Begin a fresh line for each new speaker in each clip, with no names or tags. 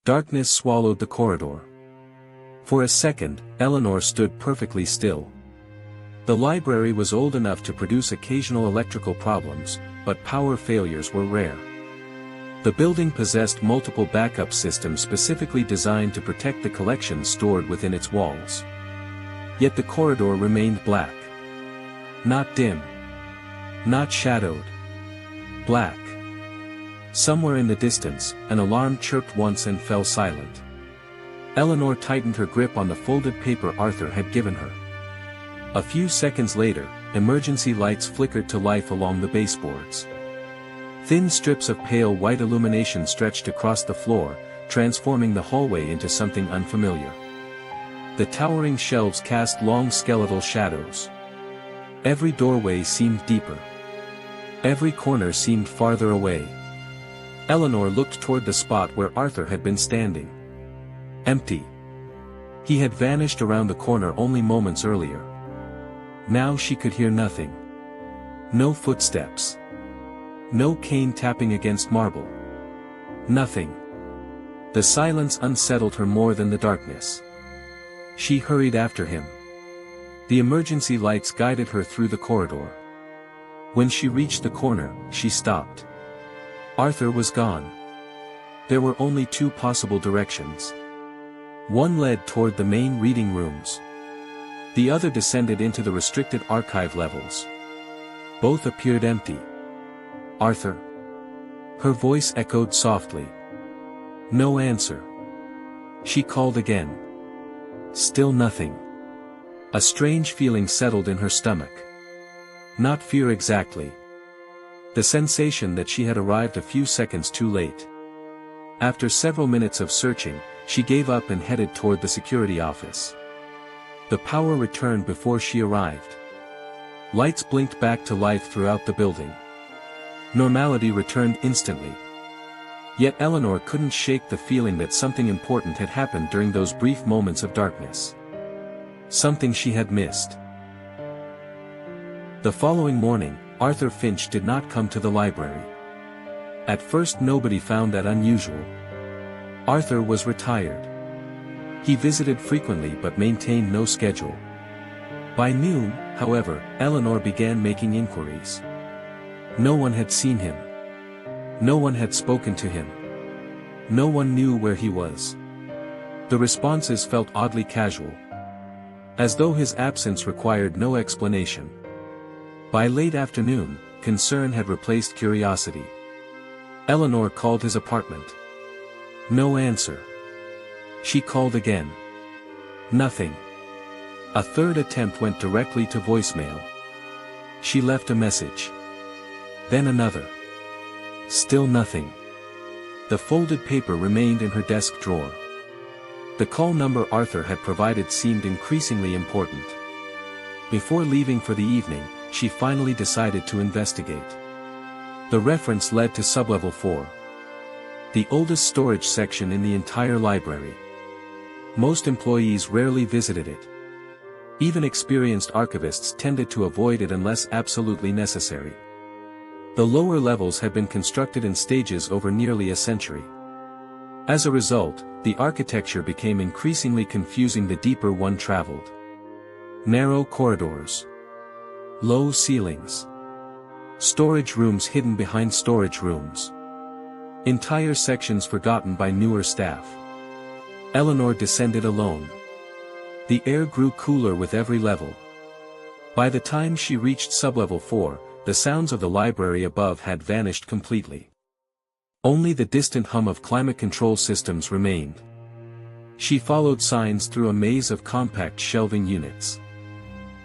Darkness swallowed the corridor. For a second, Eleanor stood perfectly still. The library was old enough to produce occasional electrical problems, but power failures were rare. The building possessed multiple backup systems specifically designed to protect the collections stored within its walls. Yet the corridor remained black. Not dim. Not shadowed. Black. Somewhere in the distance, an alarm chirped once and fell silent. Eleanor tightened her grip on the folded paper Arthur had given her. A few seconds later, emergency lights flickered to life along the baseboards. Thin strips of pale white illumination stretched across the floor, transforming the hallway into something unfamiliar. The towering shelves cast long skeletal shadows. Every doorway seemed deeper. Every corner seemed farther away. Eleanor looked toward the spot where Arthur had been standing. Empty. He had vanished around the corner only moments earlier. Now she could hear nothing. No footsteps. No cane tapping against marble. Nothing. The silence unsettled her more than the darkness. She hurried after him. The emergency lights guided her through the corridor. When she reached the corner, she stopped. Arthur was gone. There were only two possible directions. One led toward the main reading rooms. The other descended into the restricted archive levels. Both appeared empty. Arthur? Her voice echoed softly. No answer. She called again. Still nothing. A strange feeling settled in her stomach. Not fear exactly. The sensation that she had arrived a few seconds too late. After several minutes of searching, she gave up and headed toward the security office. The power returned before she arrived. Lights blinked back to life throughout the building. Normality returned instantly. Yet Eleanor couldn't shake the feeling that something important had happened during those brief moments of darkness. Something she had missed. The following morning, Arthur Finch did not come to the library. At first nobody found that unusual. Arthur was retired. He visited frequently but maintained no schedule. By noon, however, Eleanor began making inquiries. No one had seen him. No one had spoken to him. No one knew where he was. The responses felt oddly casual. As though his absence required no explanation. By late afternoon, concern had replaced curiosity. Eleanor called his apartment. No answer. She called again. Nothing. A third attempt went directly to voicemail. She left a message. Then another. Still nothing. The folded paper remained in her desk drawer. The call number Arthur had provided seemed increasingly important. Before leaving for the evening, she finally decided to investigate. The reference led to sublevel 4. The oldest storage section in the entire library. Most employees rarely visited it. Even experienced archivists tended to avoid it unless absolutely necessary. The lower levels had been constructed in stages over nearly a century. As a result, the architecture became increasingly confusing the deeper one traveled. Narrow corridors. Low ceilings. Storage rooms hidden behind storage rooms. Entire sections forgotten by newer staff. Eleanor descended alone. The air grew cooler with every level. By the time she reached sublevel 4, the sounds of the library above had vanished completely. Only the distant hum of climate control systems remained. She followed signs through a maze of compact shelving units.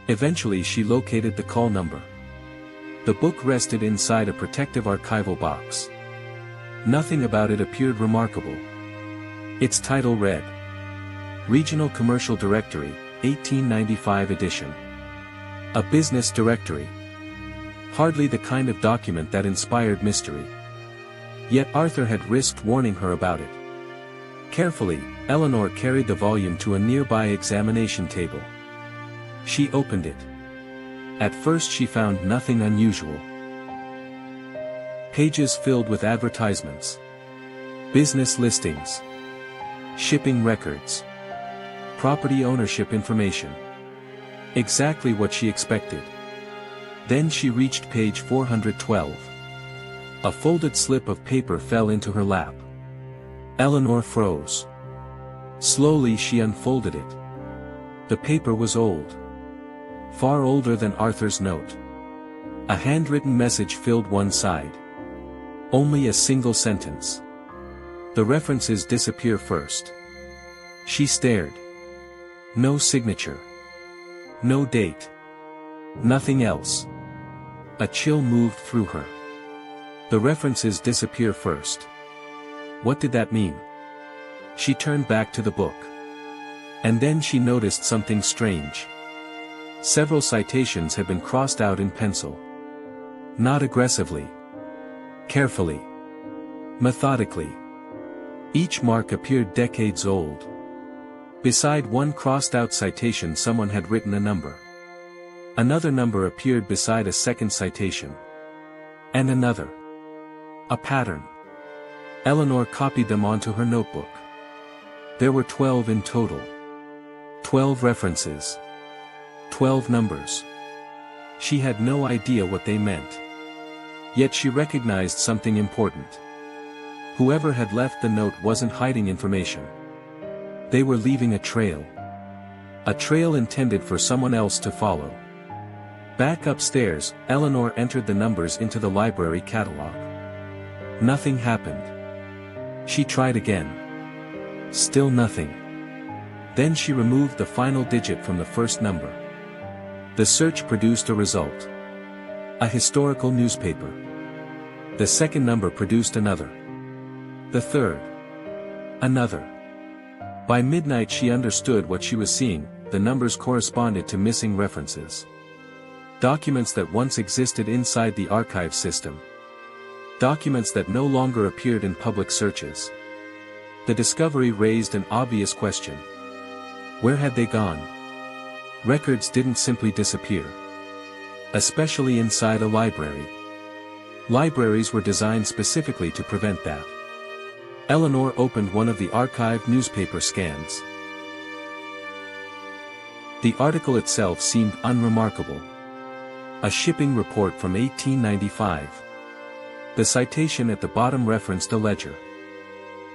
Eventually she located the call number. The book rested inside a protective archival box. Nothing about it appeared remarkable. Its title read, Regional Commercial Directory, 1895 edition. A business directory. Hardly the kind of document that inspired mystery. Yet Arthur had risked warning her about it. Carefully, Eleanor carried the volume to a nearby examination table. She opened it. At first she found nothing unusual. Pages filled with advertisements. Business listings. Shipping records. Property ownership information. Exactly what she expected. Then she reached page 412. A folded slip of paper fell into her lap. Eleanor froze. Slowly she unfolded it. The paper was old. Far older than Arthur's note. A handwritten message filled one side. Only a single sentence. The references disappear first. She stared. No signature. No date. Nothing else. A chill moved through her. The references disappear first. What did that mean? She turned back to the book. And then she noticed something strange. Several citations had been crossed out in pencil. Not aggressively. Carefully. Methodically. Each mark appeared decades old. Beside one crossed-out citation someone had written a number. Another number appeared beside a second citation. And another. A pattern. Eleanor copied them onto her notebook. There were 12 in total. 12 references. 12 numbers. She had no idea what they meant. Yet she recognized something important. Whoever had left the note wasn't hiding information. They were leaving a trail. A trail intended for someone else to follow. Back upstairs, Eleanor entered the numbers into the library catalog. Nothing happened. She tried again. Still nothing. Then she removed the final digit from the first number. The search produced a result. A historical newspaper. The second number produced another. The third. Another. By midnight she understood what she was seeing. The numbers corresponded to missing references. Documents that once existed inside the archive system. Documents that no longer appeared in public searches. The discovery raised an obvious question. Where had they gone? Records didn't simply disappear. Especially inside a library. Libraries were designed specifically to prevent that. Eleanor opened one of the archived newspaper scans. The article itself seemed unremarkable. A shipping report from 1895. The citation at the bottom referenced a ledger.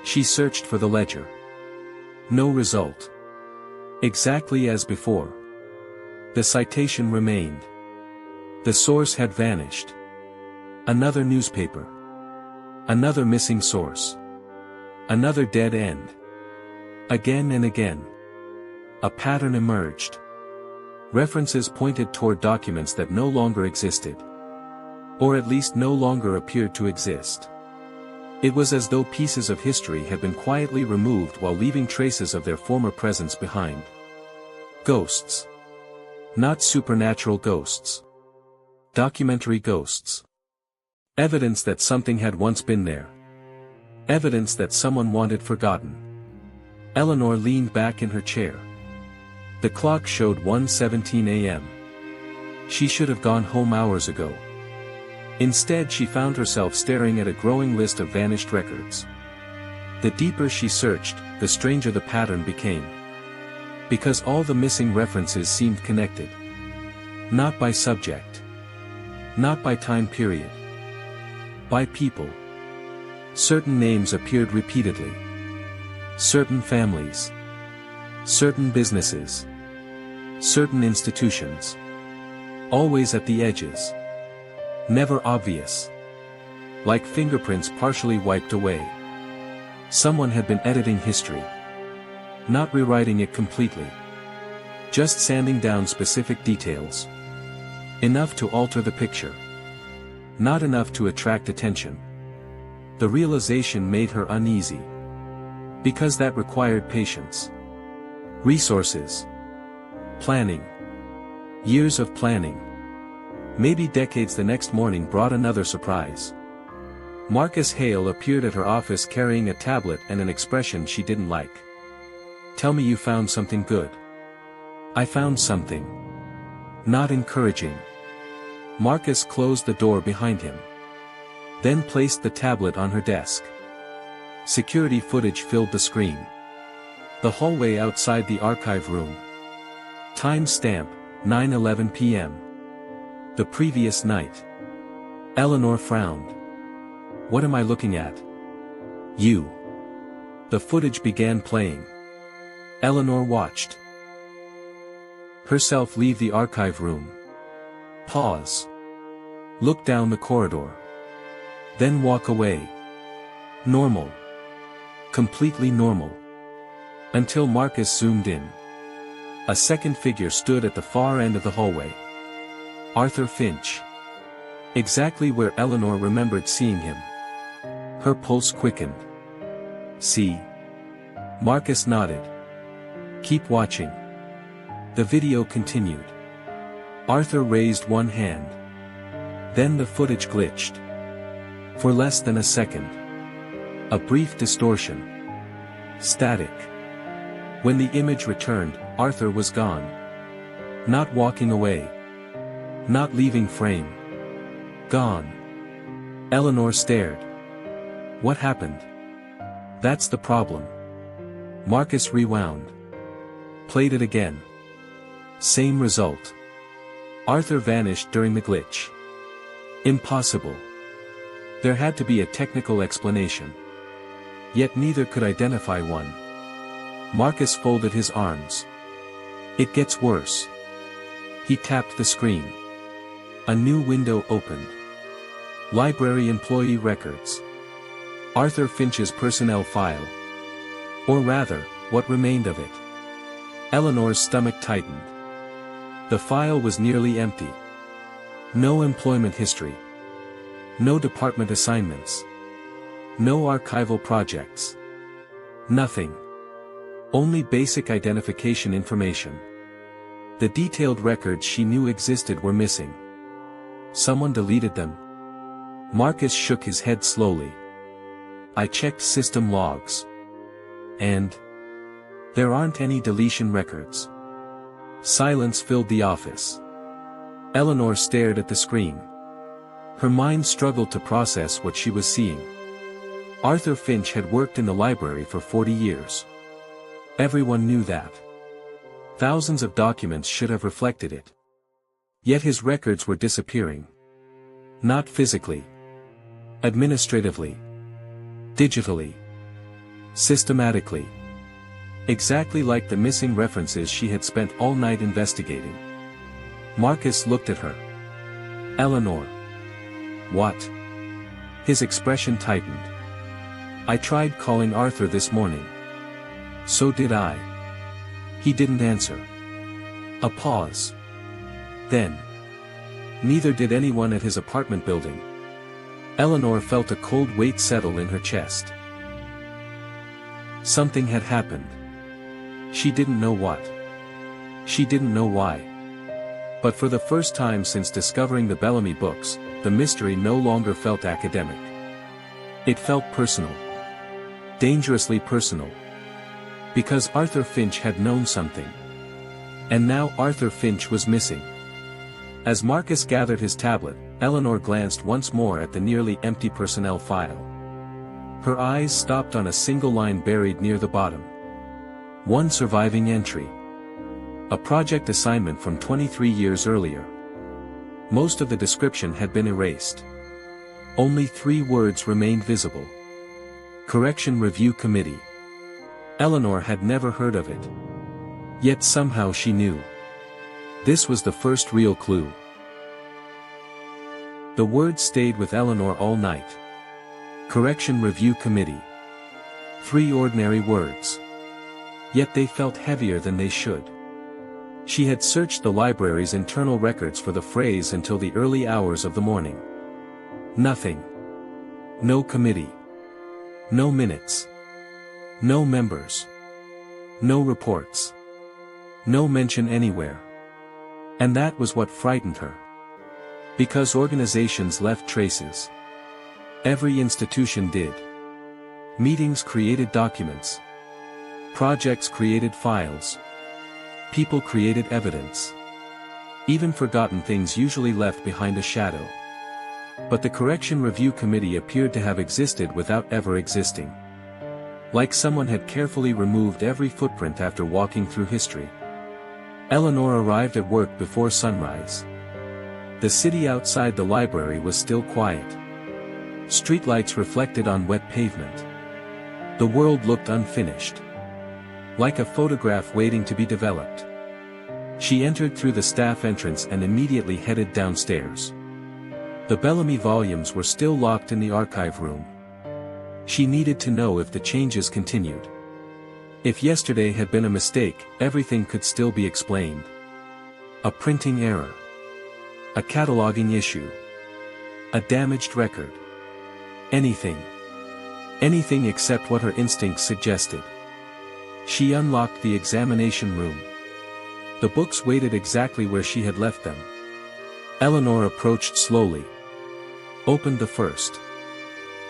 She searched for the ledger. No result. Exactly as before. The citation remained. The source had vanished. Another newspaper. Another missing source. Another dead end. Again and again. A pattern emerged. References pointed toward documents that no longer existed. Or at least no longer appeared to exist. It was as though pieces of history had been quietly removed while leaving traces of their former presence behind. Ghosts. Not supernatural ghosts. Documentary ghosts. Evidence that something had once been there. Evidence that someone wanted forgotten. Eleanor leaned back in her chair. The clock showed 1:17 a.m. She should have gone home hours ago. Instead she found herself staring at a growing list of vanished records. The deeper she searched, the stranger the pattern became. Because all the missing references seemed connected. Not by subject. Not by time period. By people. Certain names appeared repeatedly. Certain families. Certain businesses. Certain institutions. Always at the edges. Never obvious. Like fingerprints partially wiped away. Someone had been editing history. Not rewriting it completely. Just sanding down specific details. Enough to alter the picture. Not enough to attract attention. The realization made her uneasy. Because that required patience. Resources. Planning. Years of planning. Maybe decades. The next morning brought another surprise. Marcus Hale appeared at her office carrying a tablet and an expression she didn't like. Tell me you found something good. I found something. Not encouraging. Marcus closed the door behind him. Then placed the tablet on her desk. Security footage filled the screen. The hallway outside the archive room. Time stamp, 9:11 p.m. The previous night. Eleanor frowned. What am I looking at? You. The footage began playing. Eleanor watched herself leave the archive room. Pause. Look down the corridor. Then walk away. Normal. Completely normal. Until Marcus zoomed in. A second figure stood at the far end of the hallway. Arthur Finch. Exactly where Eleanor remembered seeing him. Her pulse quickened. See? Marcus nodded. Keep watching. The video continued. Arthur raised one hand. Then the footage glitched. For less than a second. A brief distortion. Static. When the image returned, Arthur was gone. Not walking away. Not leaving frame. Gone. Eleanor stared. What happened? That's the problem. Marcus rewound. Played it again. Same result. Arthur vanished during the glitch. Impossible. There had to be a technical explanation. Yet neither could identify one. Marcus folded his arms. It gets worse. He tapped the screen. A new window opened. Library employee records. Arthur Finch's personnel file. Or rather, what remained of it. Eleanor's stomach tightened. The file was nearly empty. No employment history. No department assignments. No archival projects. Nothing. Only basic identification information. The detailed records she knew existed were missing. Someone deleted them. Marcus shook his head slowly. I checked system logs. And there aren't any deletion records. Silence filled the office. Eleanor stared at the screen. Her mind struggled to process what she was seeing. Arthur Finch had worked in the library for 40 years. Everyone knew that. Thousands of documents should have reflected it. Yet his records were disappearing. Not physically. Administratively. Digitally. Systematically. Exactly like the missing references she had spent all night investigating. Marcus looked at her. Eleanor. What? His expression tightened. I tried calling Arthur this morning. So did I. He didn't answer. A pause. Then. Neither did anyone at his apartment building. Eleanor felt a cold weight settle in her chest. Something had happened. She didn't know what. She didn't know why. But for the first time since discovering the Bellamy books, the mystery no longer felt academic. It felt personal. Dangerously personal. Because Arthur Finch had known something. And now Arthur Finch was missing. As Marcus gathered his tablet, Eleanor glanced once more at the nearly empty personnel file. Her eyes stopped on a single line buried near the bottom. One surviving entry. A project assignment from 23 years earlier. Most of the description had been erased. Only 3 words remained visible. Correction Review Committee. Eleanor had never heard of it. Yet somehow she knew. This was the first real clue. The words stayed with Eleanor all night. Correction Review Committee. 3 ordinary words. Yet they felt heavier than they should. She had searched the library's internal records for the phrase until the early hours of the morning. Nothing. No committee. No minutes. No members. No reports. No mention anywhere. And that was what frightened her. Because organizations left traces. Every institution did. Meetings created documents. Projects created files. People created evidence. Even forgotten things usually left behind a shadow. But the Correction Review Committee appeared to have existed without ever existing. Like someone had carefully removed every footprint after walking through history. Eleanor arrived at work before sunrise. The city outside the library was still quiet. Streetlights reflected on wet pavement. The world looked unfinished. Like a photograph waiting to be developed. She entered through the staff entrance and immediately headed downstairs. The Bellamy volumes were still locked in the archive room. She needed to know if the changes continued. If yesterday had been a mistake, everything could still be explained. A printing error. A cataloging issue. A damaged record. Anything. Anything except what her instincts suggested. She unlocked the examination room. The books waited exactly where she had left them. Eleanor approached slowly. Opened the first.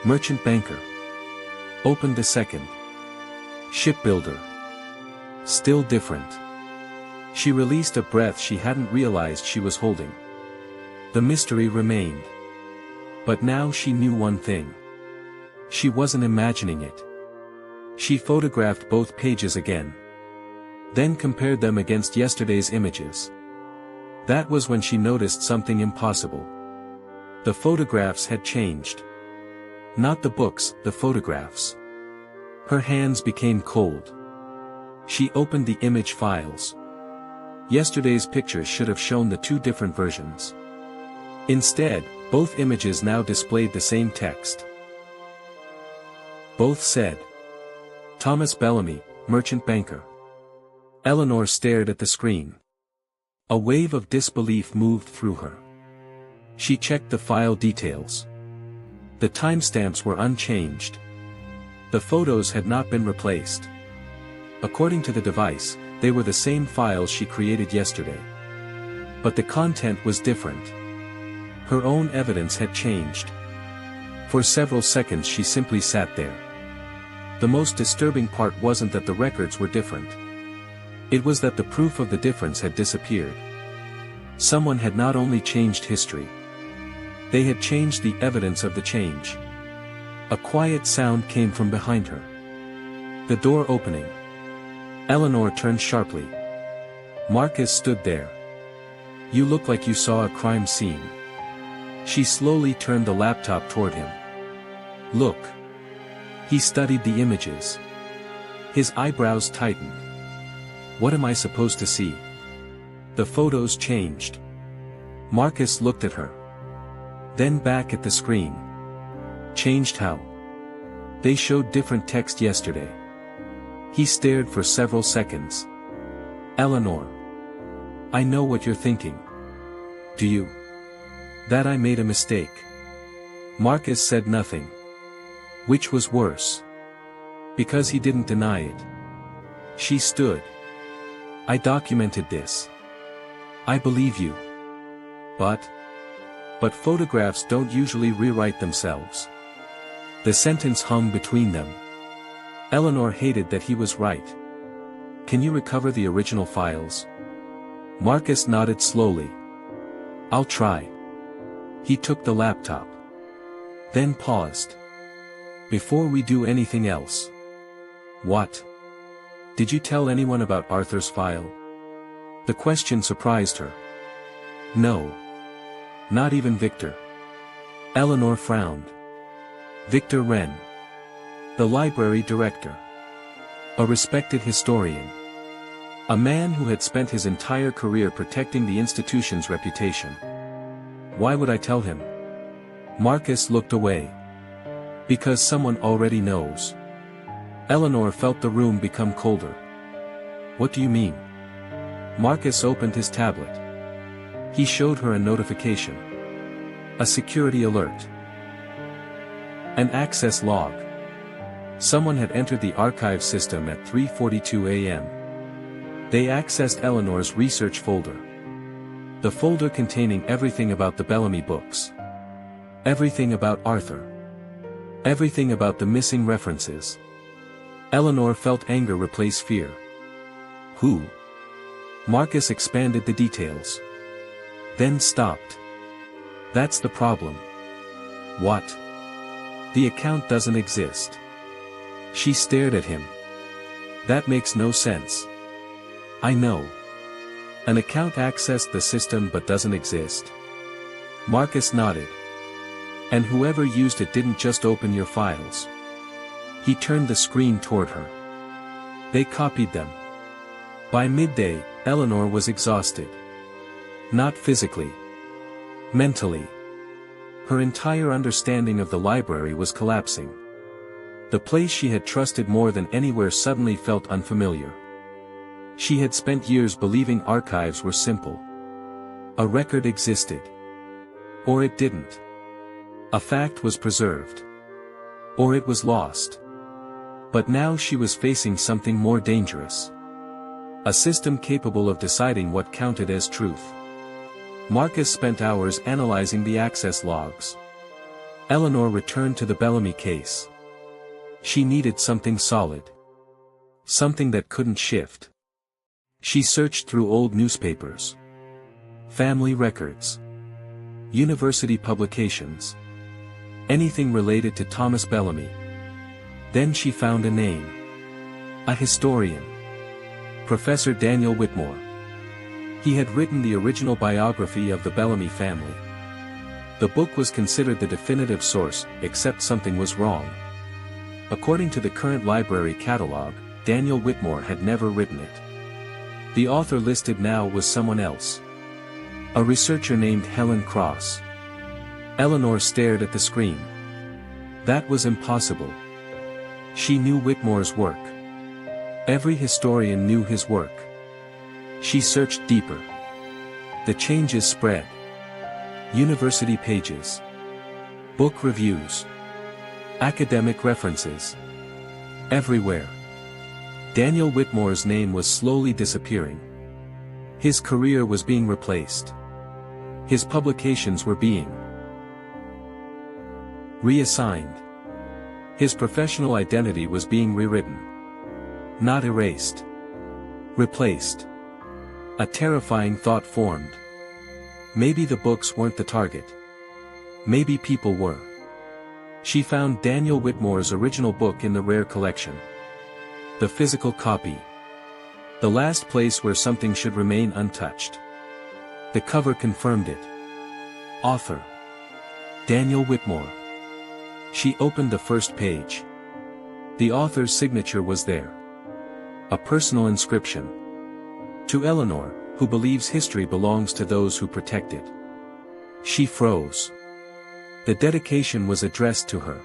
Merchant banker. Opened the second. Shipbuilder. Still different. She released a breath she hadn't realized she was holding. The mystery remained. But now she knew one thing. She wasn't imagining it. She photographed both pages again. Then compared them against yesterday's images. That was when she noticed something impossible. The photographs had changed. Not the books, the photographs. Her hands became cold. She opened the image files. Yesterday's pictures should have shown the two different versions. Instead, both images now displayed the same text. Both said, Thomas Bellamy, merchant banker. Eleanor stared at the screen. A wave of disbelief moved through her. She checked the file details. The timestamps were unchanged. The photos had not been replaced. According to the device, they were the same files she created yesterday. But the content was different. Her own evidence had changed. For several seconds she simply sat there. The most disturbing part wasn't that the records were different. It was that the proof of the difference had disappeared. Someone had not only changed history. They had changed the evidence of the change. A quiet sound came from behind her. The door opening. Eleanor turned sharply. Marcus stood there. You look like you saw a crime scene. She slowly turned the laptop toward him. Look. He studied the images. His eyebrows tightened. What am I supposed to see? The photos changed. Marcus looked at her. Then back at the screen. Changed how? They showed different text yesterday. He stared for several seconds. Eleanor. I know what you're thinking. Do you? That I made a mistake. Marcus said nothing. Which was worse? Because he didn't deny it. She stood. I documented this. I believe you. But photographs don't usually rewrite themselves. The sentence hung between them. Eleanor hated that he was right. Can you recover the original files? Marcus nodded slowly. I'll try. He took the laptop. Then paused. Before we do anything else. What? Did you tell anyone about Arthur's file? The question surprised her. No. Not even Victor. Eleanor frowned. Victor Wren. The library director. A respected historian. A man who had spent his entire career protecting the institution's reputation. Why would I tell him? Marcus looked away. Because someone already knows. Eleanor felt the room become colder. What do you mean? Marcus opened his tablet. He showed her a notification. A security alert. An access log. Someone had entered the archive system at 3:42 a.m. They accessed Eleanor's research folder. The folder containing everything about the Bellamy books. Everything about Arthur. Everything about the missing references. Eleanor felt anger replace fear. Who? Marcus expanded the details. Then stopped. That's the problem. What? The account doesn't exist. She stared at him. That makes no sense. I know. An account accessed the system but doesn't exist. Marcus nodded. And whoever used it didn't just open your files. He turned the screen toward her. They copied them. By midday, Eleanor was exhausted. Not physically. Mentally. Her entire understanding of the library was collapsing. The place she had trusted more than anywhere suddenly felt unfamiliar. She had spent years believing archives were simple. A record existed. Or it didn't. A fact was preserved. Or it was lost. But now she was facing something more dangerous. A system capable of deciding what counted as truth. Marcus spent hours analyzing the access logs. Eleanor returned to the Bellamy case. She needed something solid. Something that couldn't shift. She searched through old newspapers. Family records. University publications. Anything related to Thomas Bellamy. Then she found a name. A historian. Professor Daniel Whitmore. He had written the original biography of the Bellamy family. The book was considered the definitive source, except something was wrong. According to the current library catalog, Daniel Whitmore had never written it. The author listed now was someone else. A researcher named Helen Cross. Eleanor stared at the screen. That was impossible. She knew Whitmore's work. Every historian knew his work. She searched deeper. The changes spread. University pages. Book reviews. Academic references. Everywhere. Daniel Whitmore's name was slowly disappearing. His career was being replaced. His publications were being reassigned. His professional identity was being rewritten. Not erased. Replaced. A terrifying thought formed. Maybe the books weren't the target. Maybe people were. She found Daniel Whitmore's original book in the rare collection. The physical copy. The last place where something should remain untouched. The cover confirmed it. Author. Daniel Whitmore. She opened the first page. The author's signature was there. A personal inscription. To Eleanor, who believes history belongs to those who protect it. She froze. The dedication was addressed to her.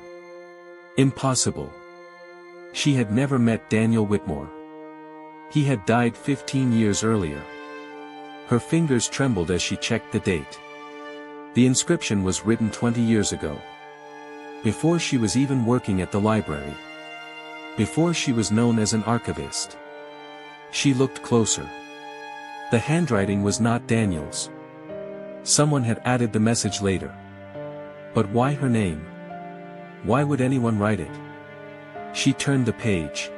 Impossible. She had never met Daniel Whitmore. He had died 15 years earlier. Her fingers trembled as she checked the date. The inscription was written 20 years ago. Before she was even working at the library. Before she was known as an archivist. She looked closer. The handwriting was not Daniel's. Someone had added the message later. But why her name? Why would anyone write it? She turned the page.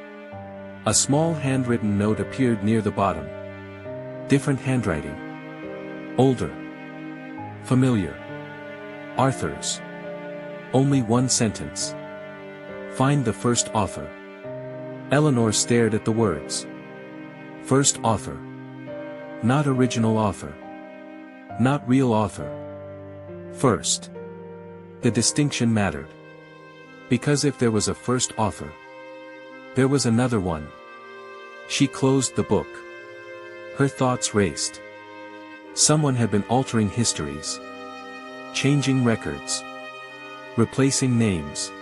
A small handwritten note appeared near the bottom. Different handwriting. Older. Familiar. Arthur's. Only one sentence. Find the first author. Eleanor stared at the words. First author. Not original author. Not real author. First. The distinction mattered. Because if there was a first author, there was another one. She closed the book. Her thoughts raced. Someone had been altering histories. Changing records. Replacing names.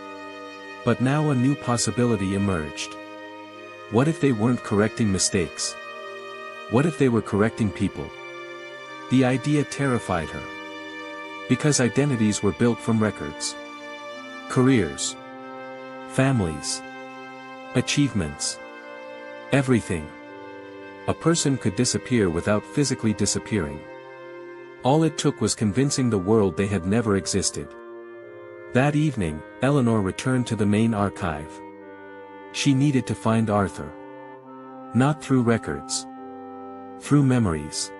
But now a new possibility emerged. What if they weren't correcting mistakes? What if they were correcting people? The idea terrified her. Because identities were built from records. Careers. Families. Achievements. Everything. A person could disappear without physically disappearing. All it took was convincing the world they had never existed. That evening, Eleanor returned to the main archive. She needed to find Arthur. Not through records. Through memories.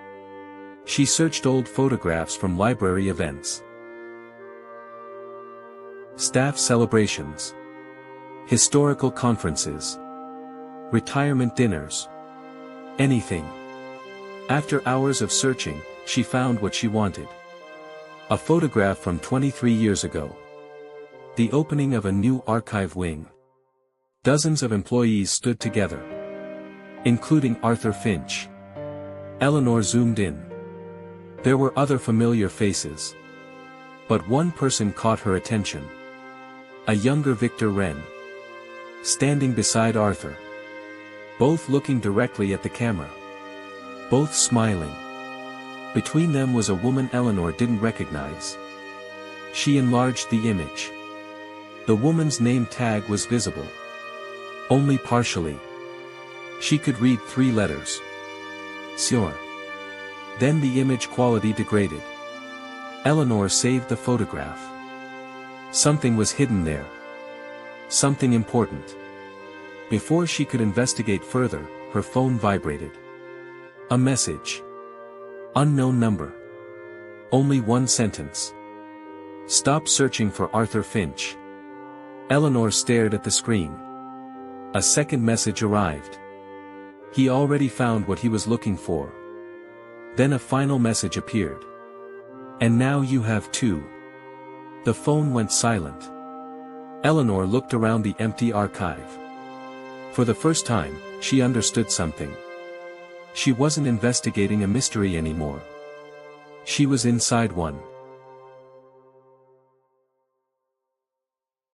She searched old photographs from library events. Staff celebrations. Historical conferences. Retirement dinners. Anything. After hours of searching, she found what she wanted. A photograph from 23 years ago. The opening of a new archive wing. Dozens of employees stood together, including Arthur Finch. Eleanor zoomed in. There were other familiar faces. But one person caught her attention. A younger Victor Wren. Standing beside Arthur. Both looking directly at the camera. Both smiling. Between them was a woman Eleanor didn't recognize. She enlarged the image. The woman's name tag was visible. Only partially. She could read 3 letters. Sure. Then the image quality degraded. Eleanor saved the photograph. Something was hidden there. Something important. Before she could investigate further, her phone vibrated. A message. Unknown number. Only one sentence. Stop searching for Arthur Finch. Eleanor stared at the screen. A second message arrived. He already found what he was looking for. Then a final message appeared. And now you have 2. The phone went silent. Eleanor looked around the empty archive. For the first time, she understood something. She wasn't investigating a mystery anymore. She was inside one.